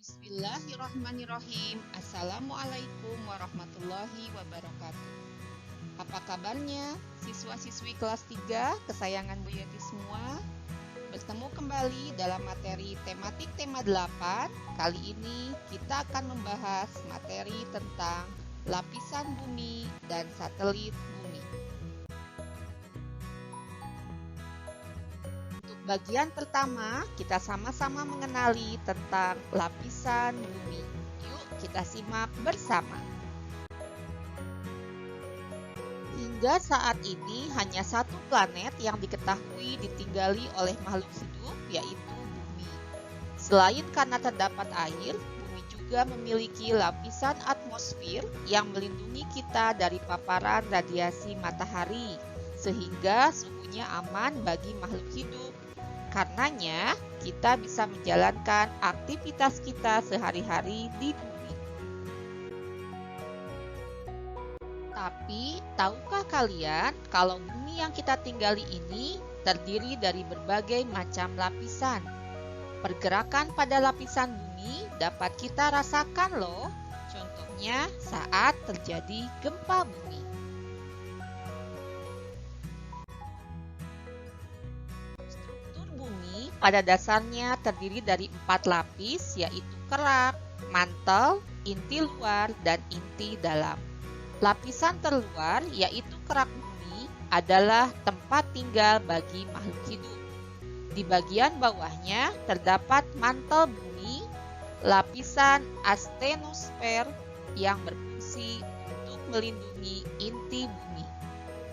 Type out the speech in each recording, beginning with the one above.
Bismillahirrahmanirrahim. Assalamualaikum warahmatullahi wabarakatuh. Apa kabarnya siswa-siswi kelas 3 kesayangan Bu Yeti semua? Bertemu kembali dalam materi tematik tema 8. Kali ini kita akan membahas materi tentang lapisan bumi dan satelit bumi. Bagian pertama, kita sama-sama mengenali tentang lapisan bumi. Yuk kita simak bersama. Hingga saat ini hanya satu planet yang diketahui ditinggali oleh makhluk hidup, yaitu bumi. Selain karena terdapat air, bumi juga memiliki lapisan atmosfer yang melindungi kita dari paparan radiasi matahari, sehingga suhunya aman bagi makhluk hidup. Karenanya, kita bisa menjalankan aktivitas kita sehari-hari di bumi. Tapi, tahukah kalian kalau bumi yang kita tinggali ini terdiri dari berbagai macam lapisan? Pergerakan pada lapisan bumi dapat kita rasakan loh. Contohnya saat terjadi gempa bumi. Pada dasarnya terdiri dari 4 lapis, yaitu kerak, mantel, inti luar, dan inti dalam. Lapisan terluar, yaitu kerak bumi, adalah tempat tinggal bagi makhluk hidup. Di bagian bawahnya terdapat mantel bumi, lapisan astenosfer yang berfungsi untuk melindungi inti bumi.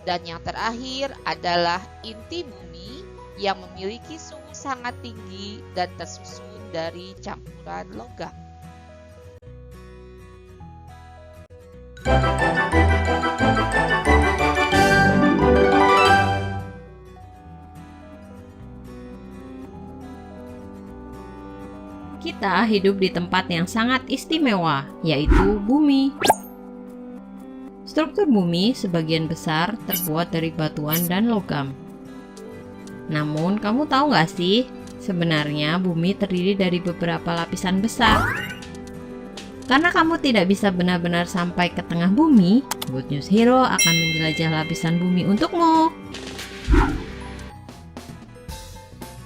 Dan yang terakhir adalah inti bumi yang memiliki suhu sangat tinggi dan tersusun dari campuran logam. Kita hidup di tempat yang sangat istimewa, yaitu bumi. Struktur bumi sebagian besar terbuat dari batuan dan logam. Namun, kamu tahu nggak sih, sebenarnya bumi terdiri dari beberapa lapisan besar. Karena kamu tidak bisa benar-benar sampai ke tengah bumi, Good News Hero akan menjelajah lapisan bumi untukmu.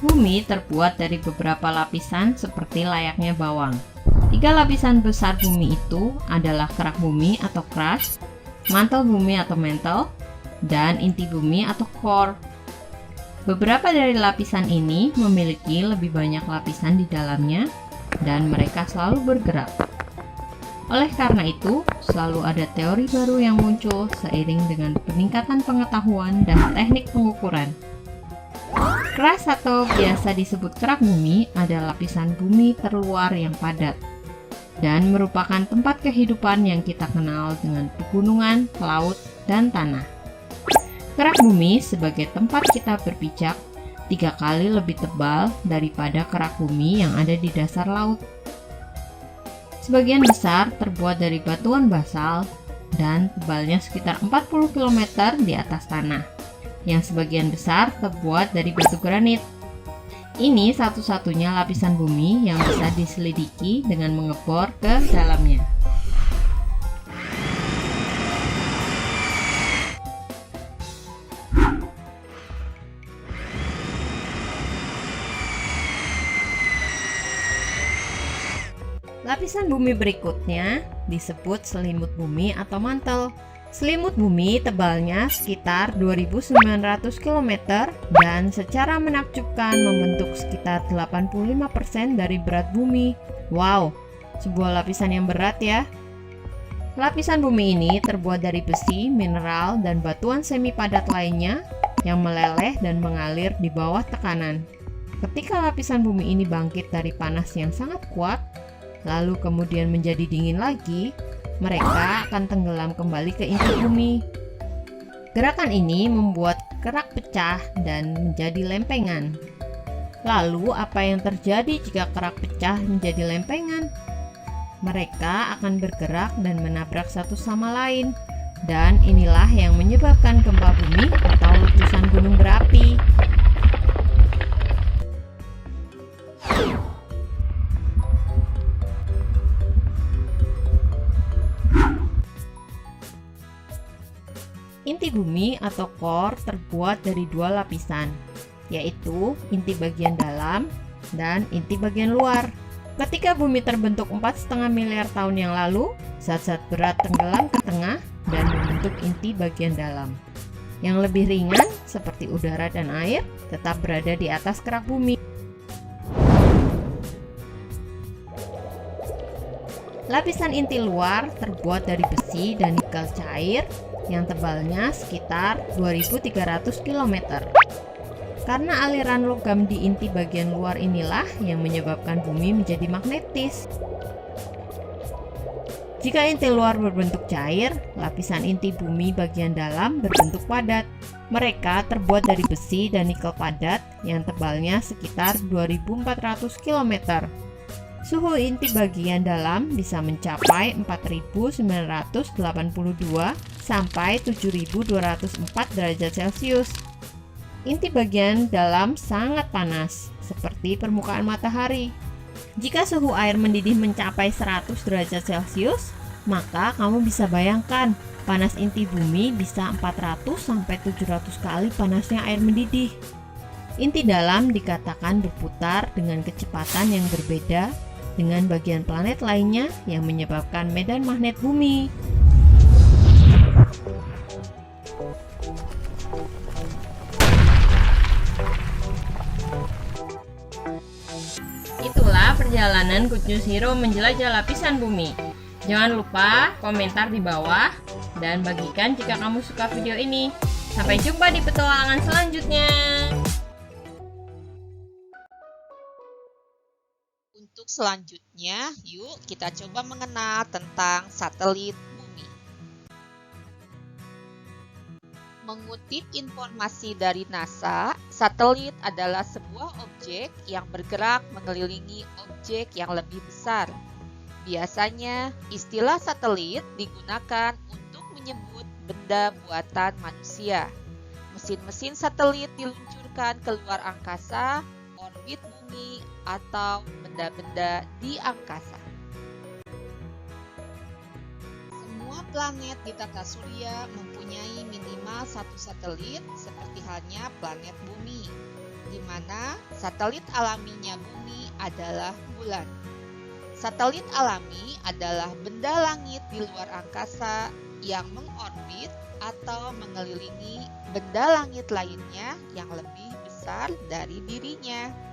Bumi terbuat dari beberapa lapisan seperti layaknya bawang. 3 lapisan besar bumi itu adalah kerak bumi atau crust, mantel bumi atau mantle, dan inti bumi atau core. Beberapa dari lapisan ini memiliki lebih banyak lapisan di dalamnya dan mereka selalu bergerak. Oleh karena itu, selalu ada teori baru yang muncul seiring dengan peningkatan pengetahuan dan teknik pengukuran. Crust atau biasa disebut kerak bumi adalah lapisan bumi terluar yang padat dan merupakan tempat kehidupan yang kita kenal dengan pegunungan, laut, dan tanah. Kerak bumi sebagai tempat kita berpijak 3 kali lebih tebal daripada kerak bumi yang ada di dasar laut. Sebagian besar terbuat dari batuan basal dan tebalnya sekitar 40 km di atas tanah, yang sebagian besar terbuat dari batu granit. Ini satu-satunya lapisan bumi yang bisa diselidiki dengan mengebor ke dalamnya. Lapisan bumi berikutnya disebut selimut bumi atau mantel. Selimut bumi tebalnya sekitar 2.900 km dan secara menakjubkan membentuk sekitar 85% dari berat bumi. Wow, sebuah lapisan yang berat ya. Lapisan bumi ini terbuat dari besi, mineral, dan batuan semi padat lainnya yang meleleh dan mengalir di bawah tekanan. Ketika lapisan bumi ini bangkit dari panas yang sangat kuat, lalu kemudian menjadi dingin lagi, mereka akan tenggelam kembali ke inti bumi. Gerakan ini membuat kerak pecah dan menjadi lempengan. Lalu, apa yang terjadi jika kerak pecah menjadi lempengan? Mereka akan bergerak dan menabrak satu sama lain, dan inilah yang menyebabkan gempa bumi atau letusan gunung berapi. Inti bumi atau core terbuat dari dua lapisan, yaitu inti bagian dalam dan inti bagian luar. Ketika bumi terbentuk 4,5 miliar tahun yang lalu, zat-zat berat tenggelam ke tengah dan membentuk inti bagian dalam. Yang lebih ringan, seperti udara dan air, tetap berada di atas kerak bumi. Lapisan inti luar terbuat dari besi dan nikel cair yang tebalnya sekitar 2300 km. Karena aliran logam di inti bagian luar inilah yang menyebabkan bumi menjadi magnetis. Jika inti luar berbentuk cair, lapisan inti bumi bagian dalam berbentuk padat. Mereka terbuat dari besi dan nikel padat yang tebalnya sekitar 2400 km. Suhu inti bagian dalam bisa mencapai 4982 sampai 7204 derajat Celcius. Inti bagian dalam sangat panas, seperti permukaan matahari. Jika suhu air mendidih mencapai 100 derajat Celcius, maka kamu bisa bayangkan panas inti bumi bisa 400 sampai 700 kali panasnya air mendidih. Inti dalam dikatakan berputar dengan kecepatan yang berbeda dengan bagian planet lainnya yang menyebabkan medan magnet bumi. Itulah perjalanan Good News Hero menjelajah lapisan bumi. Jangan lupa komentar di bawah dan bagikan jika kamu suka video ini. Sampai jumpa di petualangan selanjutnya. Untuk selanjutnya, yuk kita coba mengenal tentang satelit bumi. Mengutip informasi dari NASA, satelit adalah sebuah objek yang bergerak mengelilingi objek yang lebih besar. Biasanya, istilah satelit digunakan untuk menyebut benda buatan manusia. Mesin-mesin satelit diluncurkan ke luar angkasa, orbit bumi, atau benda-benda di angkasa. Semua planet di tata surya mempunyai minimal satu satelit seperti halnya planet bumi, di mana satelit alaminya bumi adalah bulan. Satelit alami adalah benda langit di luar angkasa yang mengorbit atau mengelilingi benda langit lainnya yang lebih besar dari dirinya.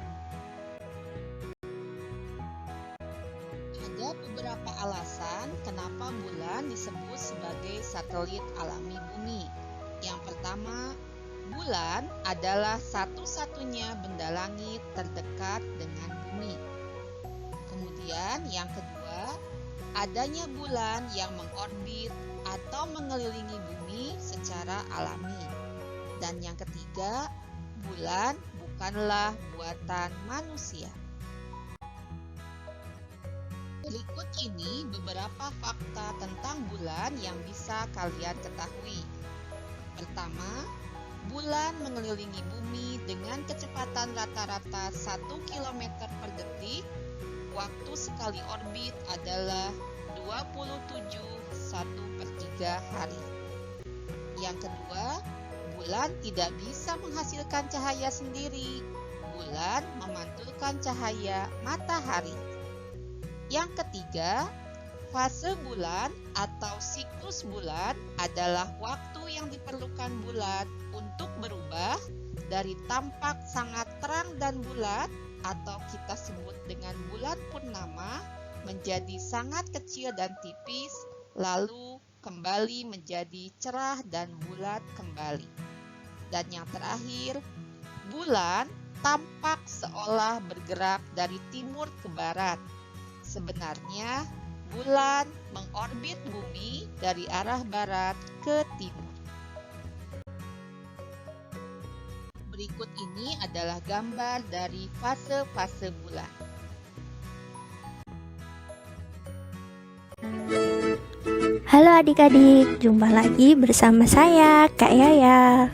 Ada beberapa alasan kenapa bulan disebut sebagai satelit alami bumi. Yang pertama, bulan adalah satu-satunya benda langit terdekat dengan bumi. Kemudian yang kedua, adanya bulan yang mengorbit atau mengelilingi bumi secara alami. Dan yang ketiga, bulan bukanlah buatan manusia. Berikut ini beberapa fakta tentang bulan yang bisa kalian ketahui. Pertama, bulan mengelilingi bumi dengan kecepatan rata-rata 1 km per detik. Waktu sekali orbit adalah 27,1/3 hari. Yang kedua, bulan tidak bisa menghasilkan cahaya sendiri. Bulan memantulkan cahaya matahari. Yang ketiga, fase bulan atau siklus bulan adalah waktu yang diperlukan bulan untuk berubah dari tampak sangat terang dan bulat atau kita sebut dengan bulan purnama menjadi sangat kecil dan tipis, lalu kembali menjadi cerah dan bulat kembali. Dan yang terakhir, bulan tampak seolah bergerak dari timur ke barat. Sebenarnya, bulan mengorbit bumi dari arah barat ke timur. Berikut ini adalah gambar dari fase-fase bulan. Halo adik-adik, jumpa lagi bersama saya, Kak Yaya.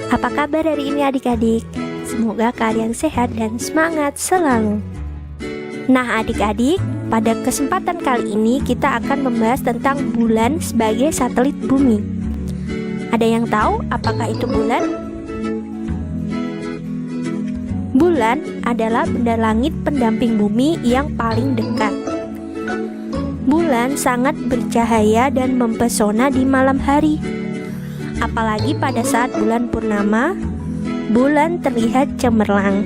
Apa kabar hari ini adik-adik? Semoga kalian sehat dan semangat selalu. Nah adik-adik, pada kesempatan kali ini kita akan membahas tentang bulan sebagai satelit bumi. Ada yang tahu apakah itu bulan? Bulan adalah benda langit pendamping bumi yang paling dekat. Bulan sangat bercahaya dan mempesona di malam hari. Apalagi pada saat bulan purnama, bulan terlihat cemerlang.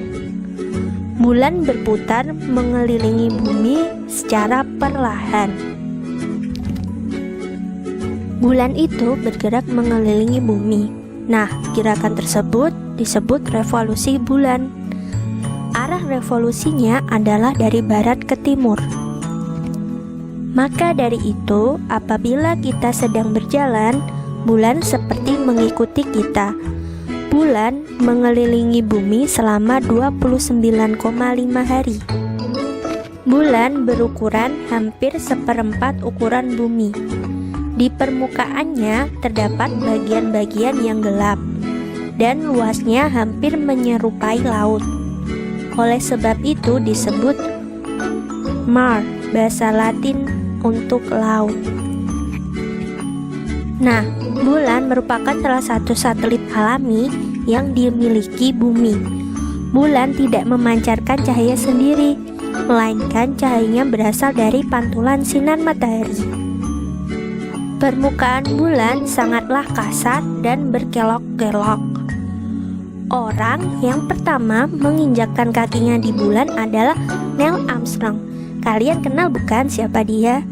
Bulan berputar mengelilingi bumi secara perlahan. Bulan itu bergerak mengelilingi bumi. Nah, gerakan tersebut disebut revolusi bulan. Arah revolusinya adalah dari barat ke timur. Maka dari itu, apabila kita sedang berjalan, bulan seperti mengikuti kita. Bulan mengelilingi bumi selama 29,5 hari. Bulan berukuran hampir seperempat ukuran bumi. Di permukaannya terdapat bagian-bagian yang gelap dan luasnya hampir menyerupai laut. Oleh sebab itu disebut mare, bahasa Latin untuk laut. Nah, bulan merupakan salah satu satelit alami yang dimiliki bumi. Bulan tidak memancarkan cahaya sendiri, melainkan cahayanya berasal dari pantulan sinar matahari. Permukaan bulan sangatlah kasar dan berkelok-kelok. Orang yang pertama menginjakkan kakinya di bulan adalah Neil Armstrong. Kalian kenal bukan siapa dia?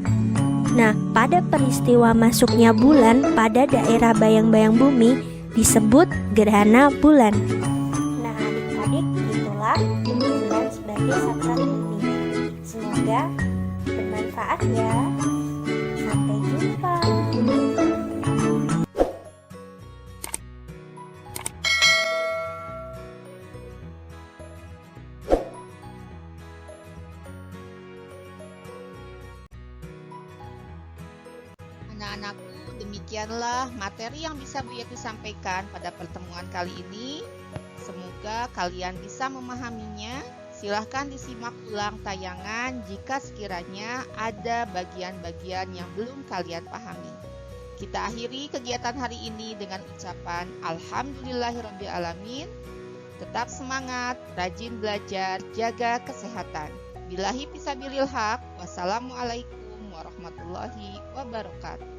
Nah, pada peristiwa masuknya bulan pada daerah bayang-bayang bumi disebut gerhana bulan. Nah, adik-adik, itulah bulan sebagai satelit bumi. Semoga bermanfaat ya. Sampai jumpa. Anak-anakku, demikianlah materi yang bisa Bu Yeti sampaikan pada pertemuan kali ini. Semoga kalian bisa memahaminya. Silahkan disimak ulang tayangan jika sekiranya ada bagian-bagian yang belum kalian pahami. Kita akhiri kegiatan hari ini dengan ucapan Alhamdulillahirrabbilalamin. Tetap semangat, rajin belajar, jaga kesehatan. Billahi fisabilil haq. Wassalamualaikum warahmatullahi wabarakatuh.